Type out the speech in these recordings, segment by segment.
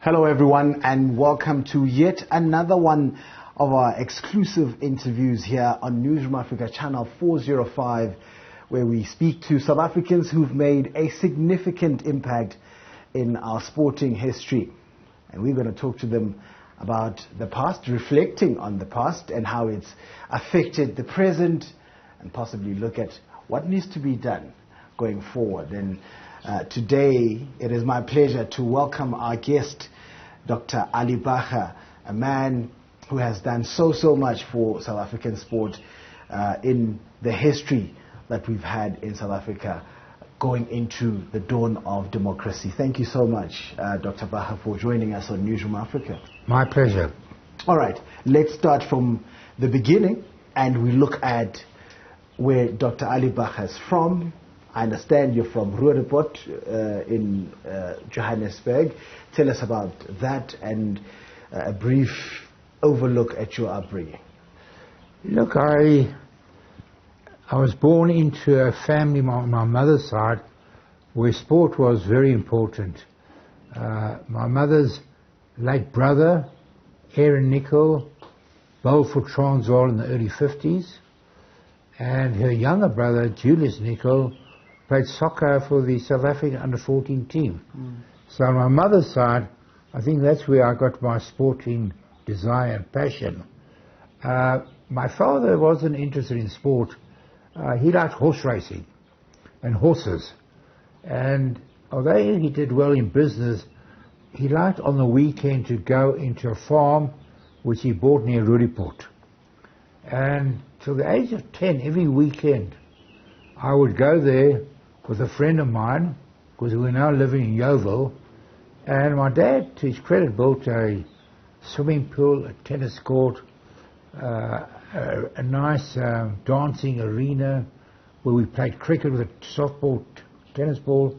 Hello everyone, and welcome to yet another one of our exclusive interviews here on Newzroom Africa channel 405, where we speak to South Africans who've made a significant impact in our sporting history. And we're going to talk to them about the past, reflecting on the past and how it's affected the present, and possibly look at what needs to be done going forward. And today, it is my pleasure to welcome our guest, Dr. Ali Bacher, a man who has done so much for South African sport in the history that we've had in South Africa going into the dawn of democracy. Thank you so much, Dr. Bacher, for joining us on Newzroom Africa. My pleasure. All right, let's start from the beginning and we look at where Dr. Ali Bacher is from. I understand you're from Readmitted in Johannesburg. Tell us about that and a brief overlook at your upbringing. Look, I was born into a family on my mother's side where sport was very important. My mother's late brother, Aaron Nicol, bowled for Transvaal in the early 50s, and her younger brother, Julius Nicol, played soccer for the South African under-14 team. So on my mother's side, I think that's where I got my sporting desire and passion. My father wasn't interested in sport. He liked horse racing and horses. And although he did well in business, he liked on the weekend to go into a farm which he bought near Roodepoort. And till the age of 10, every weekend, I would go there with a friend of mine, because we were now living in Yeoville, and my dad, to his credit, built a swimming pool, a tennis court, a nice dancing arena where we played cricket with a softball, tennis ball.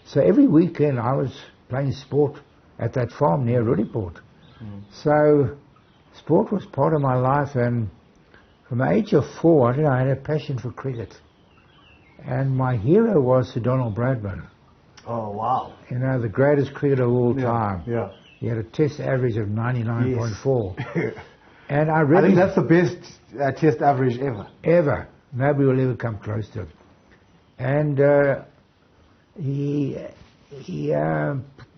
So every weekend I was playing sport at that farm near Roodepoort. So sport was part of my life, and from the age of 4, I had a passion for cricket. And my hero was Sir Donald Bradman. Oh, wow. You know, the greatest cricketer of all time. Yeah. He had a test average of 99.4. Yes. And I really... I think that's the best test average ever. Ever. Nobody will ever come close to it. And he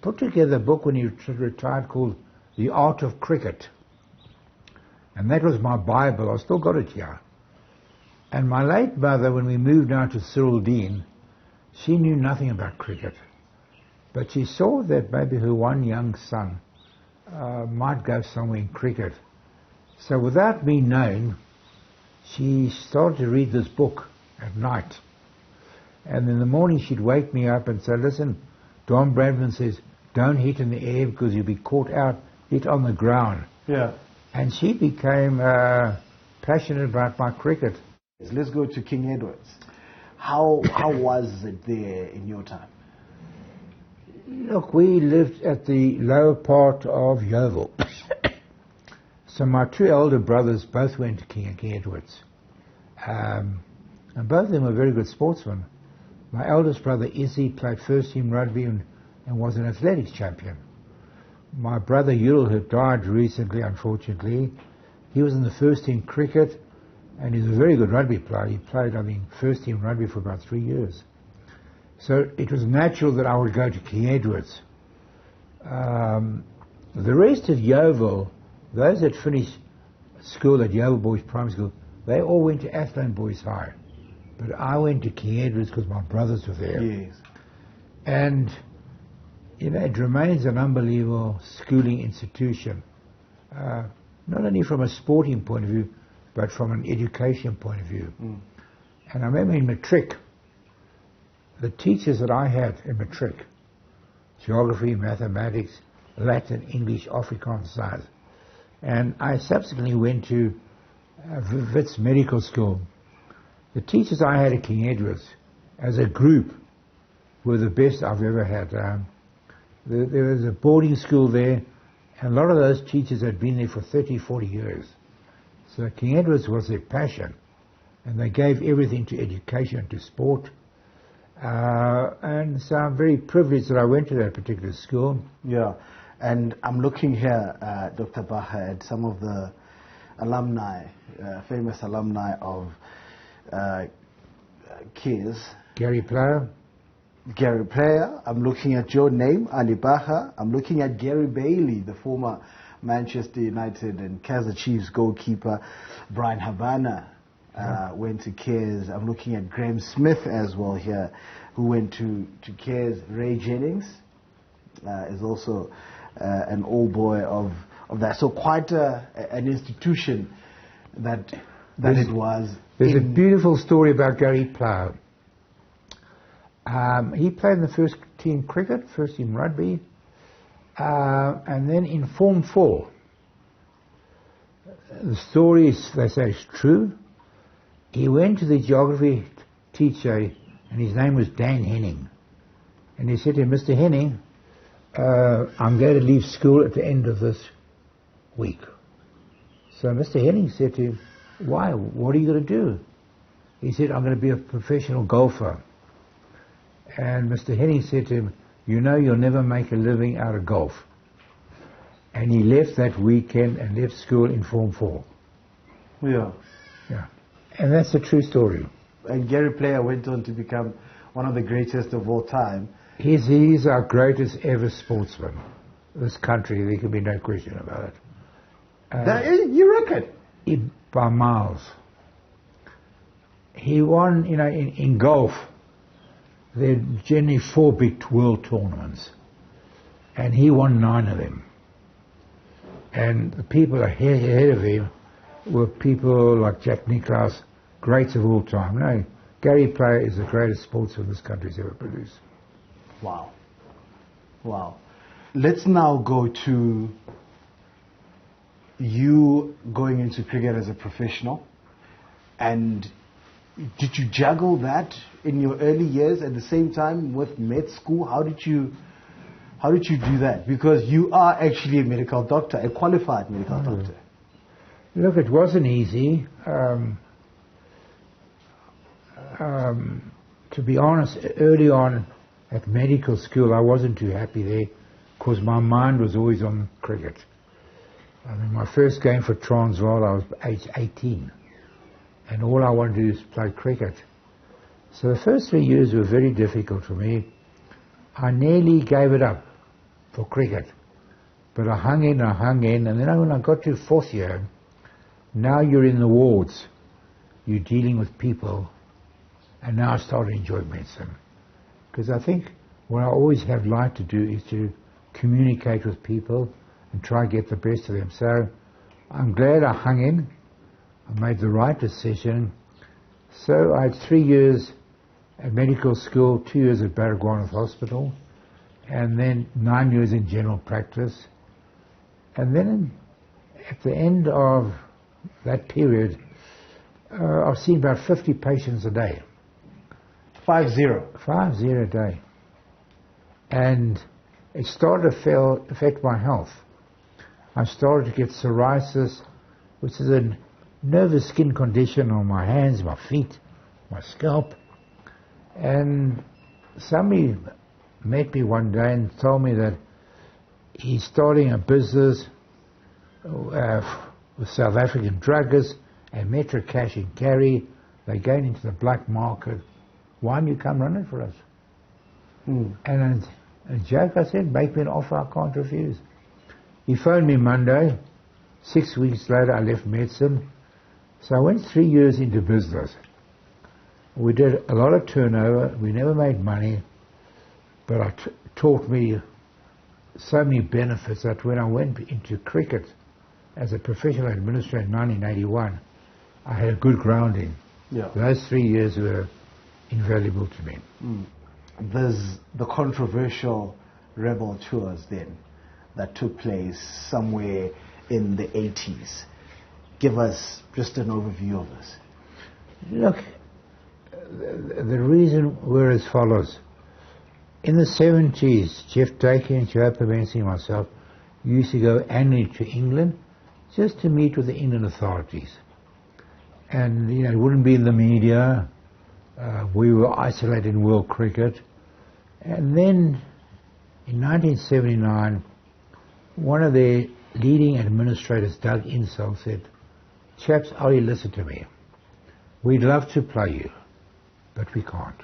put together a book when he retired called The Art of Cricket. And that was my Bible. I still got it here. And my late mother, when we moved down to Cyril Dean, she knew nothing about cricket. But she saw that maybe her one young son might go somewhere in cricket. So without me knowing, she started to read this book at night. And in the morning she'd wake me up and say, listen, Don Bradman says, don't hit in the air because you'll be caught out, hit on the ground. Yeah. And she became passionate about my cricket. Let's go to King Edward's. How was it there in your time? Look, we lived at the lower part of Yeoville. So my two elder brothers both went to King Edward's. And both of them were very good sportsmen. My eldest brother, Izzy, played first-team rugby and was an athletics champion. My brother, Yul, who died recently, unfortunately, he was in the first-team cricket. And he's a very good rugby player. He played, I think, first-team rugby for about 3 years. So it was natural that I would go to King Edward's. The rest of Yeoville, those that finished school at Yeoville Boys Primary School, they all went to Athlone Boys High. But I went to King Edward's because my brothers were there. Yes. And, you know, it remains an unbelievable schooling institution. Not only from a sporting point of view, but from an education point of view. And I remember in matric, the teachers that I had in matric, geography, mathematics, Latin, English, Afrikaans, science, and I subsequently went to Wits Medical School. The teachers I had at King Edward's, as a group, were the best I've ever had. There was a boarding school there, and a lot of those teachers had been there for 30, 40 years. So King Edward's was their passion, and they gave everything to education, to sport. And so I'm very privileged that I went to that particular school. Yeah. And I'm looking here, Dr. Bacher, at some of the alumni, famous alumni of KIS. Gary Player. Gary Player. I'm looking at your name, Ali Bacher. I'm looking at Gary Bailey, the former Manchester United and Kaizer Chiefs goalkeeper. Brian Havana went to KIS. I'm looking at Graham Smith as well here, who went to KIS. Ray Jennings is also an old boy of that. So quite an institution that it was. There's a beautiful story about Gary Plough. He played in the first team cricket, first team rugby, and then in Form 4. The story is, they say, is true. He went to the geography teacher, and his name was Dan Henning. And he said to him, Mr. Henning, I'm going to leave school at the end of this week. So Mr. Henning said to him, why? What are you going to do? He said, I'm going to be a professional golfer. And Mr. Henning said to him, you know you'll never make a living out of golf. And he left that weekend and left school in Form 4. Yeah. Yeah. And that's a true story. And Gary Player went on to become one of the greatest of all time. He's our greatest ever sportsman. This country, there can be no question about it. You reckon? By miles. He won, in golf, there are generally 4 big world tournaments. And he won 9 of them. And the people ahead of him were people like Jack Nicklaus, greats of all time. No, Gary Player is the greatest sportsman this country's ever produced. Wow. Wow. Let's now go to you going into cricket as a professional. And did you juggle that in your early years at the same time with med school? How did you do that? Because you are actually a medical doctor, a qualified medical doctor. Look, it wasn't easy. To be honest, early on at medical school, I wasn't too happy there because my mind was always on cricket. I mean, my first game for Transvaal, I was age 18. And all I wanted to do is play cricket. So the first 3 years were very difficult for me. I nearly gave it up for cricket. But I hung in, and then when I got to 4th year, now you're in the wards. You're dealing with people. And now I started to enjoy medicine. Because I think what I always have liked to do is to communicate with people and try to get the best of them. So I'm glad I hung in. I made the right decision. So I had 3 years at medical school, 2 years at Baragwanath Hospital, and then 9 years in general practice. And then at the end of that period, I've seen about 50 patients a day. 50? 50 a day. And it started to affect my health. I started to get psoriasis, which is a nervous skin condition on my hands, my feet, my scalp. And somebody met me one day and told me that he's starting a business with South African druggists and Metro Cash and Carry. They're going into the black market. Why don't you come run it for us? And a joke, I said, make me an offer I can't refuse. He phoned me Monday. 6 weeks later, I left medicine. So I went 3 years into business. We did a lot of turnover. We never made money. But it taught me so many benefits that when I went into cricket as a professional administrator in 1981, I had a good grounding. Yeah. Those 3 years were invaluable to me. There's the controversial rebel tours then that took place somewhere in the 80s. Give us just an overview of this. Look, the reason were as follows. In the 70s, Jeff Dakin and Joe Pavensky and myself used to go annually to England just to meet with the England authorities. And, it wouldn't be in the media. We were isolated in world cricket. And then, in 1979, one of their leading administrators, Doug Insel, said, "Chaps, Ollie, listen to me. We'd love to play you, but we can't.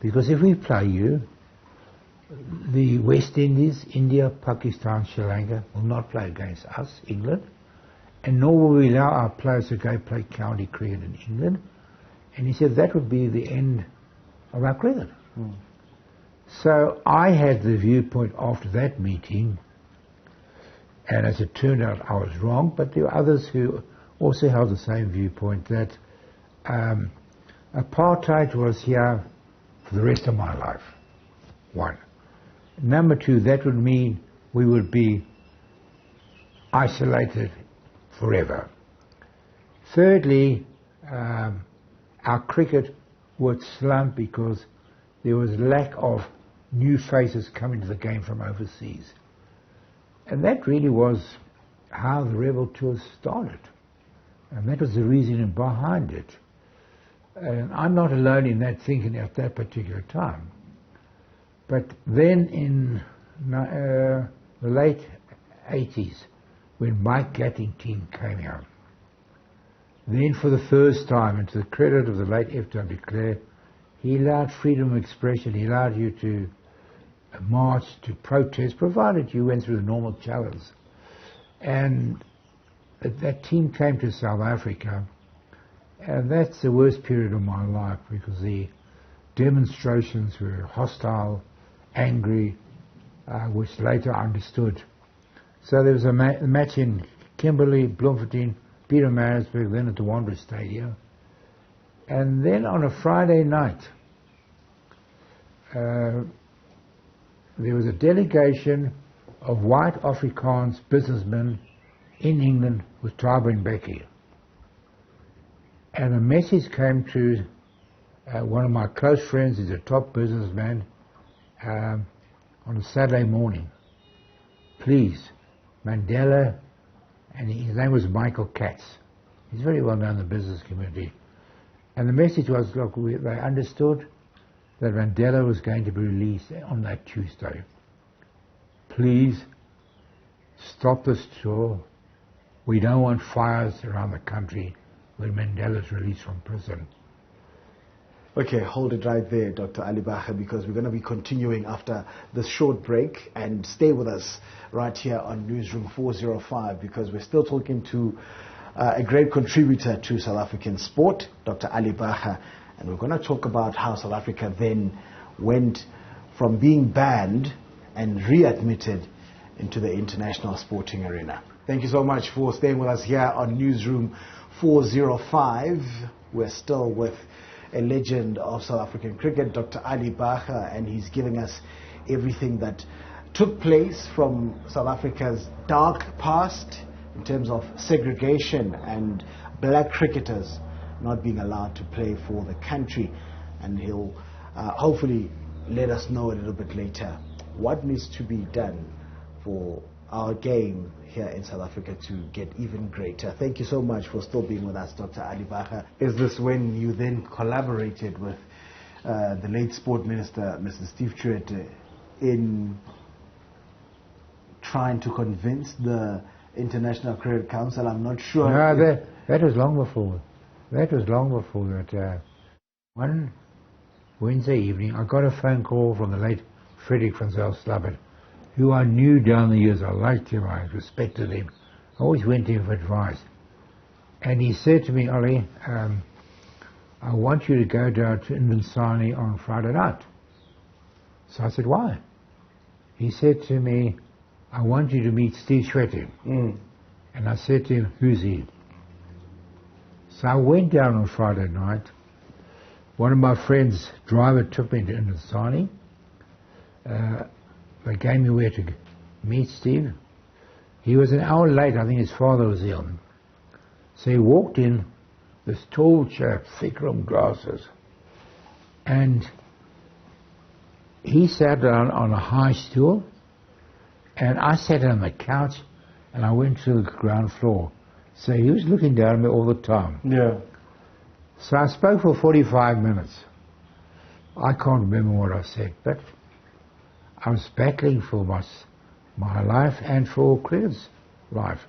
Because if we play you, the West Indies, India, Pakistan, Sri Lanka will not play against us, England, and nor will we allow our players to go play county cricket in England." And he said that would be the end of our cricket. So I had the viewpoint after that meeting, and as it turned out I was wrong, but there were others who also held the same viewpoint, that apartheid was here for the rest of my life, one. Number two, that would mean we would be isolated forever. Thirdly, our cricket would slump because there was lack of new faces coming to the game from overseas. And that really was how the Rebel Tour started. And that was the reasoning behind it. And I'm not alone in that thinking at that particular time. But then in the late 80s, when Mike Gatting team came out, then for the first time, and to the credit of the late F.W. Clare, he allowed freedom of expression. He allowed you to march, to protest, provided you went through the normal channels. And that team came to South Africa, and that's the worst period of my life, because the demonstrations were hostile, angry, which later I understood. So there was a match in Kimberley, Bloemfontein, Pietermaritzburg, then at the Wanderers Stadium. And then on a Friday night, there was a delegation of white Afrikaans businessmen in England with Thabo Mbeki. And a message came to one of my close friends, he's a top businessman, on a Saturday morning. Please, Mandela, and his name was Michael Katz. He's very well known in the business community. And the message was, look, they understood that Mandela was going to be released on that Tuesday. Please stop this tour. We don't want fires around the country when Mandela's released from prison. Okay, hold it right there, Dr. Ali Bacher, because we're going to be continuing after this short break, and stay with us right here on Newzroom 405, because we're still talking to a great contributor to South African sport, Dr. Ali Bacher, and we're going to talk about how South Africa then went from being banned and readmitted into the international sporting arena. Thank you so much for staying with us here on Newzroom 405. We're still with a legend of South African cricket, Dr. Ali Bacher, and he's giving us everything that took place from South Africa's dark past in terms of segregation and black cricketers not being allowed to play for the country. And he'll hopefully let us know a little bit later what needs to be done for our game here in South Africa to get even greater. Thank you so much for still being with us, Dr. Ali Bacher. Is this when you then collaborated with the late Sport Minister, Mr. Steve Tshwete, in trying to convince the International Cricket Council? I'm not sure. No, that was long before. That was long before that. One Wednesday evening, I got a phone call from the late Frederick van Zyl-Slabbert, who I knew down the years. I liked him, I respected him. I always went to him for advice. And he said to me, Ollie, I want you to go down to Ndensani on Friday night. So I said, why? He said to me, I want you to meet Steve Tshwete. And I said to him, who's he? So I went down on Friday night. One of my friends' driver took me to Ndensani. They gave me where to meet Steve. He was an hour late. I think his father was ill. So he walked in, this tall chap, thick-rimmed glasses, and he sat down on a high stool, and I sat on the couch, and I went to the ground floor. So he was looking down at me all the time. Yeah. So I spoke for 45 minutes. I can't remember what I said, but I was battling for my life and for cricket's life.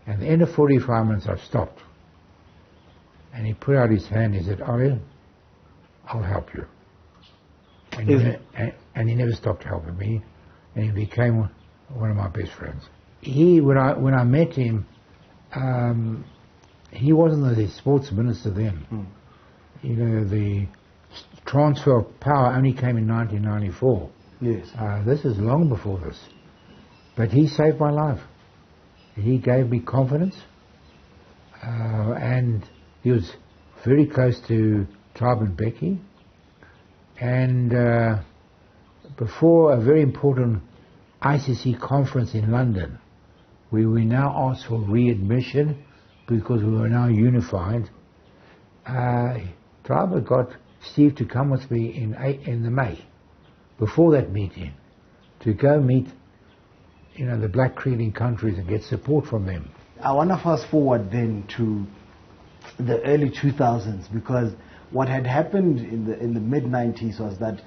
At the end of 45 minutes, I stopped. And he put out his hand, he said, "Ali, I'll help you." And he never stopped helping me, and he became one of my best friends. When I met him, he wasn't the sports minister then. You know, the transfer of power only came in 1994. Yes. This is long before this. But he saved my life. He gave me confidence, and he was very close to Clive and Becky. And before a very important ICC conference in London, we now asked for readmission because we were now unified. Clive got Steve to come with me in the May, before that meeting, to go meet, the black cricketing countries and get support from them. I want to fast forward then to the early 2000s, because what had happened in the mid-90s was that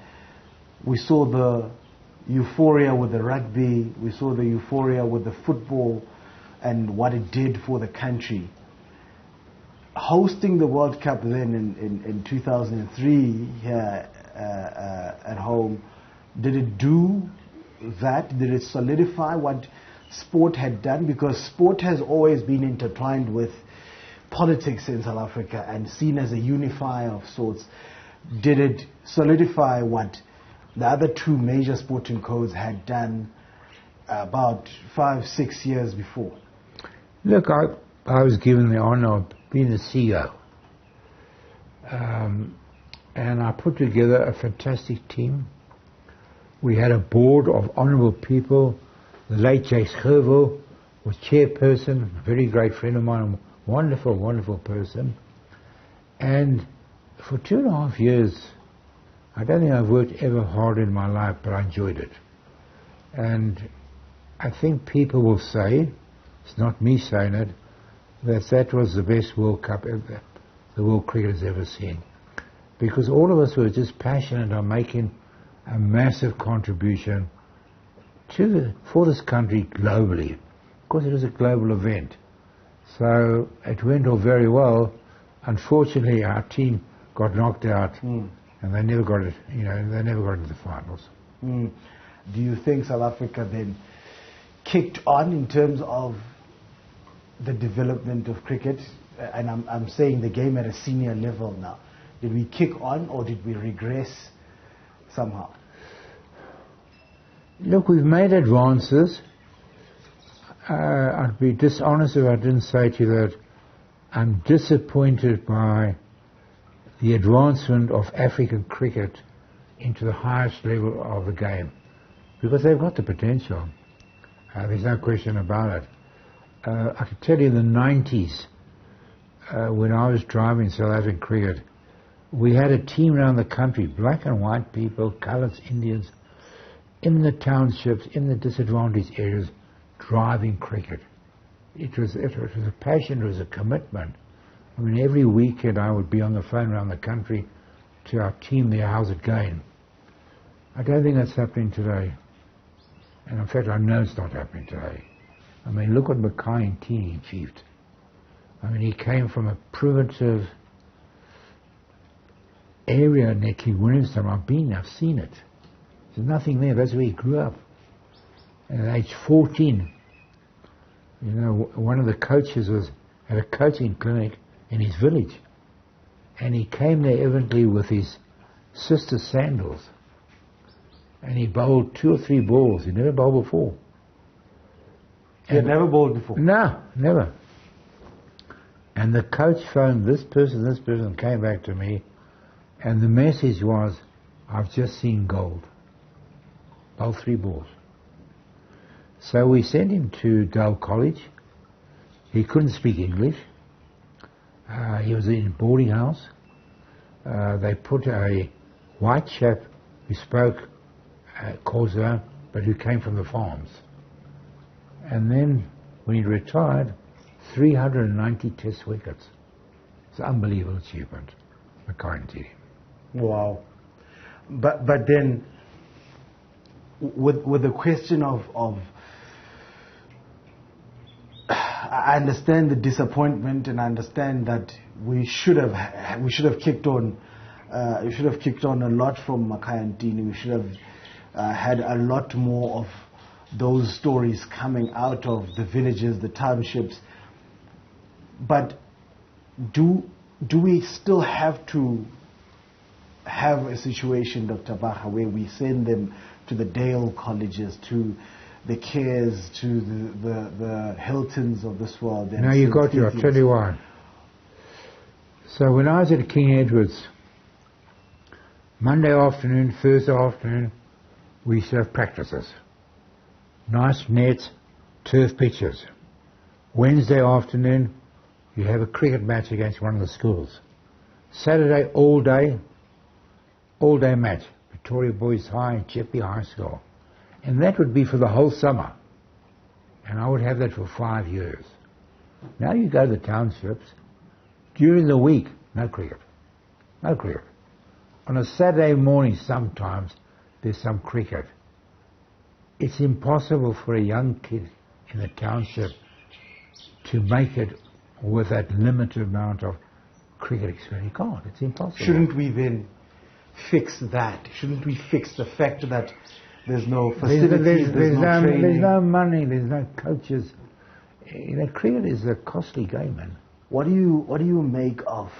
we saw the euphoria with the rugby, we saw the euphoria with the football and what it did for the country. Hosting the World Cup then in 2003 here at home, did it do that? Did it solidify what sport had done? Because sport has always been intertwined with politics in South Africa and seen as a unifier of sorts. Did it solidify what the other two major sporting codes had done about 5-6 years before? Look, I was given the honor of being the CEO. And I put together a fantastic team. We had a board of honorable people. The late Jay Schervo was chairperson, a very great friend of mine, a wonderful, wonderful person. And for 2.5 years, I don't think I've worked ever hard in my life, but I enjoyed it. And I think people will say, it's not me saying it, that was the best World Cup ever, the world cricket has ever seen. Because all of us were just passionate on making a massive contribution for this country globally. Of course, it was a global event. So it went all very well. Unfortunately, our team got knocked out, and they never got it. They never got into the finals. Do you think South Africa then kicked on in terms of the development of cricket? And I'm saying the game at a senior level now. Did we kick on or did we regress somehow? Look, we've made advances. I'd be dishonest if I didn't say to you that I'm disappointed by the advancement of African cricket into the highest level of the game, because they've got the potential. There's no question about it. I can tell you in the 90s, when I was driving South African cricket, we had a team around the country, black and white people, colours, Indians, in the townships, in the disadvantaged areas, driving cricket. It was a passion, it was a commitment. I mean, every weekend I would be on the phone around the country to our team there, how's it going? I don't think that's happening today. And in fact, I know it's not happening today. I mean, look what Mackay and Tini achieved. I mean, he came from a primitive area near King Williamstown. I've seen it. There's nothing there. That's where he grew up. And at age 14, one of the coaches had a coaching clinic in his village. And he came there evidently with his sister's sandals. And he bowled 2 or 3 balls. He never bowled before. He had never bowled before? No, never. And the coach phoned this person, came back to me, and the message was, I've just seen gold. Bowled 3 balls. So we sent him to Dale College. He couldn't speak English. He was in a boarding house. They put a white chap who spoke Xhosa, but who came from the farms. And then, when he retired, 390 test wickets. It's an unbelievable achievement. Mackay did. Wow. But then, with the question of I understand the disappointment, and I understand that we should have kicked on. We should have kicked on a lot from Makhaya and Dini. We should have had a lot more of those stories coming out of the villages, the townships. But do we still have to have a situation, Dr. Bacher, where we send them to the Dale colleges, to the Cares, to the Hiltons of this world? No, you got to. I'll tell you why. So when I was at King Edward's, Monday afternoon, Thursday afternoon, we used to have practices. Nice nets, turf pitches. Wednesday afternoon, you have a cricket match against one of the schools. Saturday, all day match. Victoria Boys High and Cheppy High School. And that would be for the whole summer. And I would have that for 5 years. Now you go to the townships, during the week, no cricket. No cricket. On a Saturday morning sometimes, there's some cricket. It's impossible for a young kid in the township to make it with that limited amount of cricket experience. You can't. It's impossible. Shouldn't we then fix that? Shouldn't we fix the fact that there's no facilities, there's no training? There's no money, there's no coaches. You know, cricket is a costly game, man. What do you make of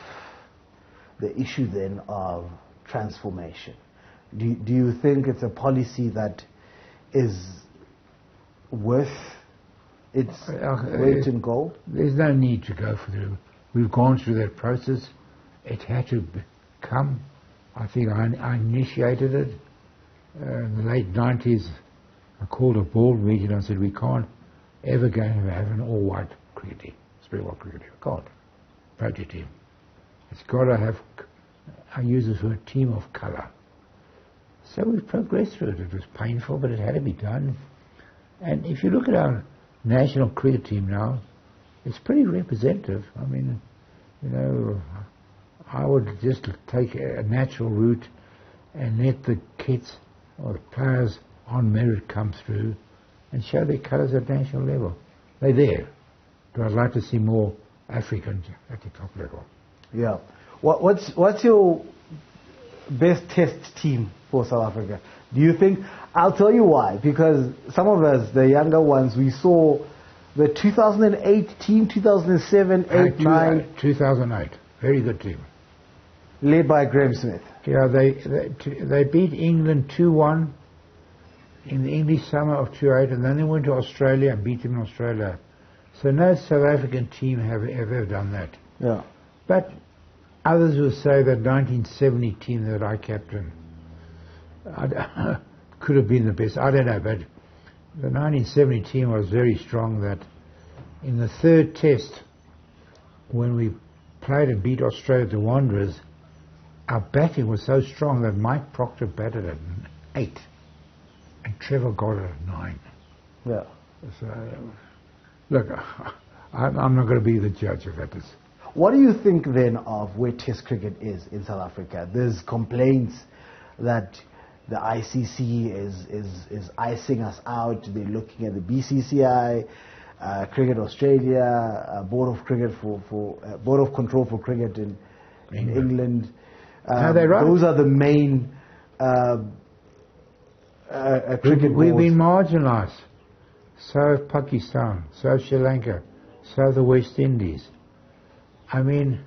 the issue then of transformation? Do you think it's a policy that is worth its weight in gold? There's no need to go through. We've gone through that process. It had to come. I think I initiated it in the late 90s. I called a board meeting and I said, we can't ever go and have an all-white cricket team, Springbok cricket team. Can't. Project team. It's got to have, I use this word, team of colour. So we've progressed through it. It was painful, but it had to be done. And if you look at our national cricket team now, it's pretty representative. I mean, you know, I would just take a natural route and let the kids or the players on merit come through and show their colours at national level. They're there. But I'd like to see more Africans at the top level. Yeah. What's your best test team for South Africa? Do you think? I'll tell you why. Because some of us, the younger ones, we saw the 2008 team, 2007, 8, 9. 2008. Very good team. Led by Graham Smith. Yeah, they beat England 2-1 in the English summer of 2008, and then they went to Australia and beat them in Australia. So no South African team have ever done that. Yeah. But others will say that 1970 team that I captained could have been the best. I don't know, but the 1970 team was very strong. That in the third test, when we played and beat Australia, the Wanderers, our batting was so strong that Mike Proctor batted at 8 and Trevor got it at 9. Yeah. So, look, I'm not going to be the judge of that. What do you think then of where Test cricket is in South Africa? There's complaints that the ICC is icing us out. They're looking at the BCCI, Cricket Australia, Board of Board of Control for Cricket in England. No, they're right. Those are the main cricket We've boards. been marginalised. So have Pakistan, so have Sri Lanka, so have the West Indies. I mean,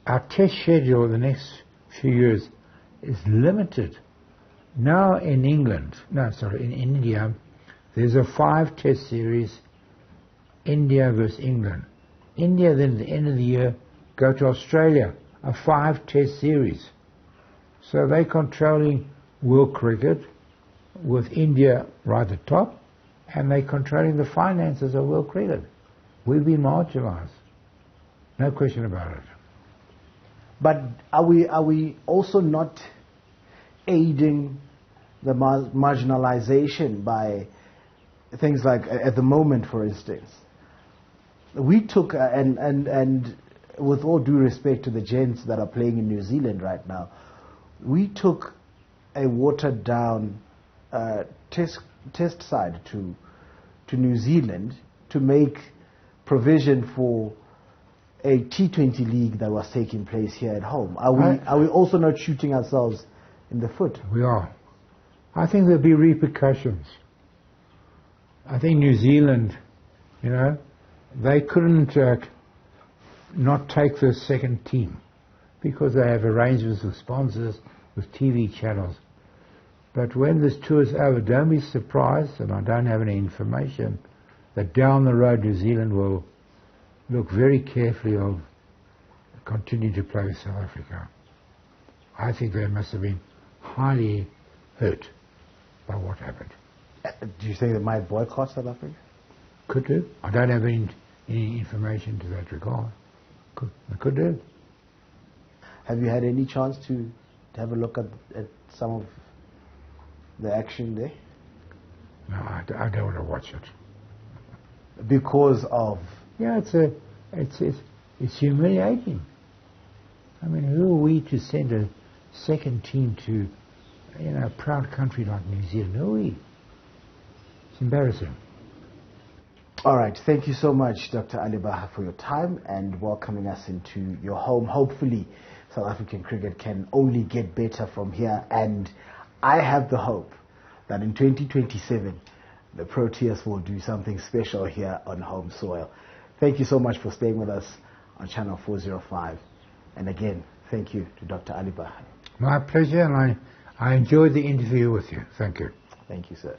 our test schedule the next few years is limited. Now in India, there's a 5-test series, India versus England. India then at the end of the year go to Australia, a 5-test series. So they're controlling world cricket with India right at the top, and they're controlling the finances of world cricket. We've been marginalised. No question about it. But are we also not aiding the marginalization by things like, at the moment, for instance, we took, and with all due respect to the gents that are playing in New Zealand right now, we took a watered down test side to New Zealand to make provision for a T20 league that was taking place here at home? Are we also not shooting ourselves in the foot? We are. I think there'll be repercussions. I think New Zealand, they couldn't not take the second team because they have arrangements with sponsors, with TV channels. But when this tour's over, don't be surprised, and I don't have any information, that down the road New Zealand will look very carefully of continuing to play with South Africa. I think they must have been highly hurt by what happened. Do you think they might boycott South Africa? Could do. I don't have any information to that regard. Could do. Have you had any chance to have a look at some of the action there? No, I don't want to watch it. Because of? Yeah, it's humiliating. I mean, who are we to send a second team to, a proud country like New Zealand? Who are we? It's embarrassing. All right. Thank you so much, Dr. Ali Bacher, for your time and welcoming us into your home. Hopefully, South African cricket can only get better from here. And I have the hope that in 2027, the Proteas will do something special here on home soil. Thank you so much for staying with us on Channel 405. And again, thank you to Dr. Ali Bacher. My pleasure, and I enjoyed the interview with you. Thank you. Thank you, sir.